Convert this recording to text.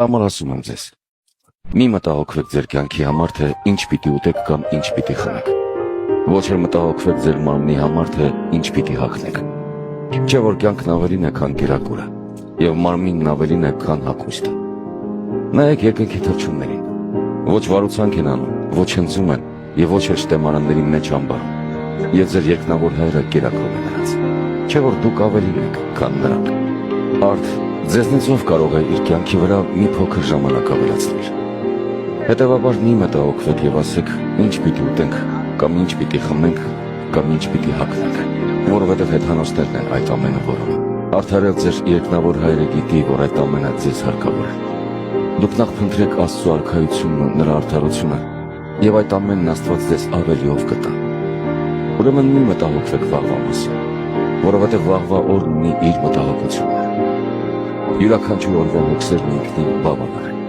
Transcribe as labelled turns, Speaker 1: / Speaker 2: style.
Speaker 1: Համար ասում եմ ձեզ. մի մտահոգվեք ձեր կյանքի համար, թե ինչ պիտի ուտեք կամ ինչ պիտի խմեք։ Ոչ էլ մտահոգվեք ձեր մարմնի համար, թե ինչ պիտի հագնեք։ Չէ՞ որ կյանքն ավելին է, քան կերակուրը, եւ մարմինն ավելին է, քան հագուստը։ Նայեք երկնքի թռչուններին։ Ոչ վարուցանք են անում, ոչ հնձում են եւ ոչ էլ շտեմարանների մեջ ամբարում։ Եվ ձեր երկնավոր Հայրը կերակրում է նրանց։ Չէ՞ որ դուք ավելին եք, քան նրանք։ Արդ ձեզնից ով կարող է իր կյանքի վրա մի փոքր ժամանակ ավելացնել։ Հետևաբար մի մտահոգվեք եւ ասեք ինչ պիտի ուտենք, կամ ինչ պիտի խմենք, կամ ինչ պիտի հագնենք, որովհետեւ հեթանոսներն են այդ ամենը որոնում։ Արդարել ձեր երկնավոր Հայրը գիտի, որ այդ ամենը ձեզ հարկավոր է։ Դուք նախ փնտրեք Աստծո արքայությունն ու նրա արդարությունը, եւ այդ ամենն Աստված ձեզ ավելիով կտա։ Ուրեմն մի մտահոգվեք վաղվա մասին, որովհետեւ վաղվա օրն ունի իր մտահոգությունները։ Յուրաքանչյուր օրվա հոգսերն ինքնին բավարար է։